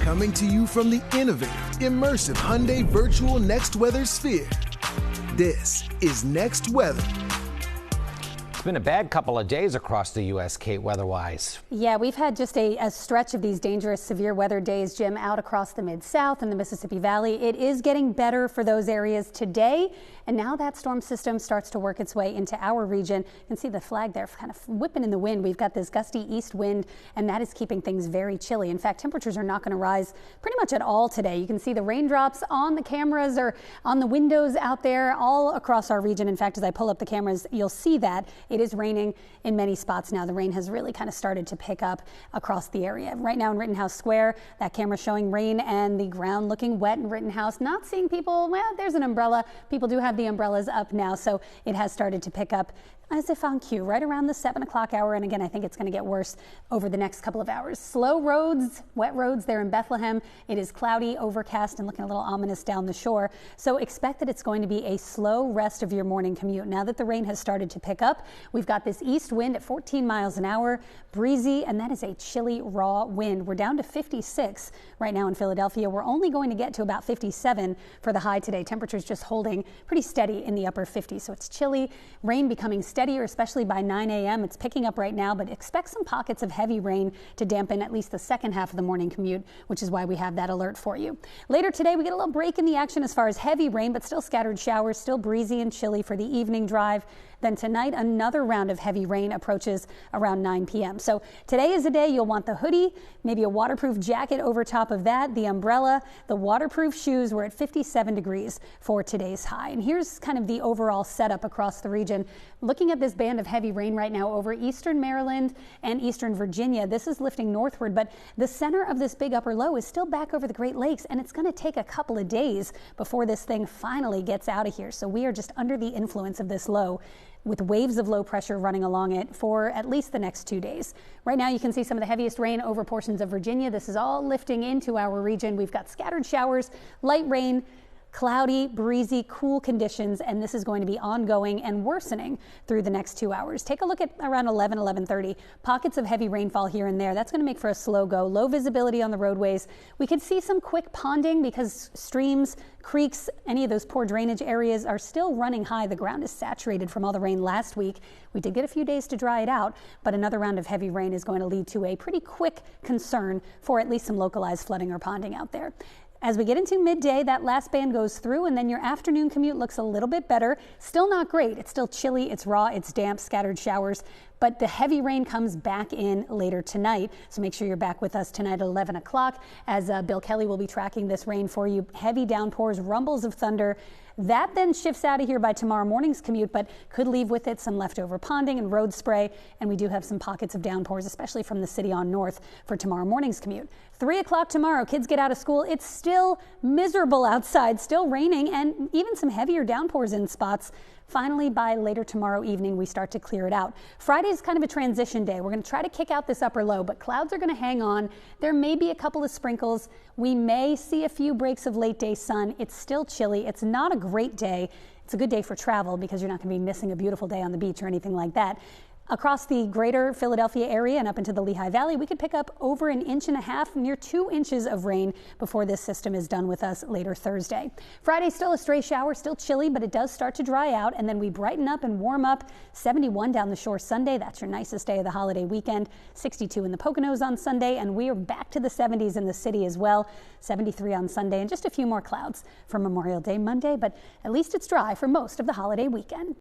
Coming to you from the innovative, immersive Hyundai Virtual Next Weather Sphere. This is Next Weather. It's been a bad couple of days across the U.S., Kate, weather-wise. Yeah, we've had just a stretch of these dangerous severe weather days, Jim, out across the Mid-South and the Mississippi Valley. It is getting better for those areas today, and now that storm system starts to work its way into our region. You can see the flag there kind of whipping in the wind. We've got this gusty east wind, and that is keeping things very chilly. In fact, temperatures are not going to rise pretty much at all today. You can see the raindrops on the cameras or on the windows out there all across our region. In fact, as I pull up the cameras, you'll see that it is raining in many spots now. The rain has really kind of started to pick up across the area. Right now in Rittenhouse Square, that camera showing rain and the ground looking wet in Rittenhouse. Not seeing people, well, there's an umbrella. People do have the umbrellas up now, so it has started to pick up as if on cue, right around the 7 o'clock hour. And again, I think it's going to get worse over the next couple of hours. Slow roads, wet roads there in Bethlehem. It is cloudy, overcast, and looking a little ominous down the shore. So expect that it's going to be a slow rest of your morning commute. Now that the rain has started to pick up, we've got this east wind at 14 miles an hour, breezy, and that is a chilly, raw wind. We're down to 56 right now in Philadelphia. We're only going to get to about 57 for the high today. Temperatures just holding pretty steady in the upper 50s. So it's chilly, rain becoming steadier, especially by 9 a.m. It's picking up right now, but expect some pockets of heavy rain to dampen at least the second half of the morning commute, which is why we have that alert for you. Later today, we get a little break in the action as far as heavy rain, but still scattered showers, still breezy and chilly for the evening drive. Then tonight, another round of heavy rain approaches around 9 p.m. So today is a day you'll want the hoodie, maybe a waterproof jacket over top of that, the umbrella, the waterproof shoes. We're at 57 degrees for today's high. And here's kind of the overall setup across the region. Looking at this band of heavy rain right now over eastern Maryland and eastern Virginia, this is lifting northward, but the center of this big upper low is still back over the Great Lakes, and it's going to take a couple of days before this thing finally gets out of here. So we are just under the influence of this low, with waves of low pressure running along it for at least the next 2 days. Right now you can see some of the heaviest rain over portions of Virginia. This is all lifting into our region. We've got scattered showers, light rain, cloudy, breezy, cool conditions, and this is going to be ongoing and worsening through the next 2 hours. Take a look at around 11:30. Pockets of heavy rainfall here and there. That's going to make for a slow go. Low visibility on the roadways. We could see some quick ponding because streams, creeks, any of those poor drainage areas are still running high. The ground is saturated from all the rain last week. We did get a few days to dry it out, but another round of heavy rain is going to lead to a pretty quick concern for at least some localized flooding or ponding out there. As we get into midday, that last band goes through, and then your afternoon commute looks a little bit better. Still not great. It's still chilly, it's raw, it's damp, scattered showers, but the heavy rain comes back in later tonight. So make sure you're back with us tonight at 11 o'clock as Bill Kelly will be tracking this rain for you. Heavy downpours, rumbles of thunder. That then shifts out of here by tomorrow morning's commute, but could leave with it some leftover ponding and road spray. And we do have some pockets of downpours, especially from the city on north for tomorrow morning's commute. 3 o'clock tomorrow, kids get out of school. It's still miserable outside, still raining, and even some heavier downpours in spots. Finally, by later tomorrow evening, we start to clear it out. Friday is kind of a transition day. We're going to try to kick out this upper low, but clouds are going to hang on. There may be a couple of sprinkles. We may see a few breaks of late day sun. It's still chilly. It's not a great day. It's a good day for travel because you're not going to be missing a beautiful day on the beach or anything like that. Across the greater Philadelphia area and up into the Lehigh Valley, we could pick up over 1.5 inches, near 2 inches of rain before this system is done with us later Thursday. Friday, still a stray shower, still chilly, but it does start to dry out, and then we brighten up and warm up. 71 down the shore Sunday. That's your nicest day of the holiday weekend. 62 in the Poconos on Sunday, and we are back to the 70s in the city as well. 73 on Sunday, and just a few more clouds for Memorial Day Monday, but at least it's dry for most of the holiday weekend.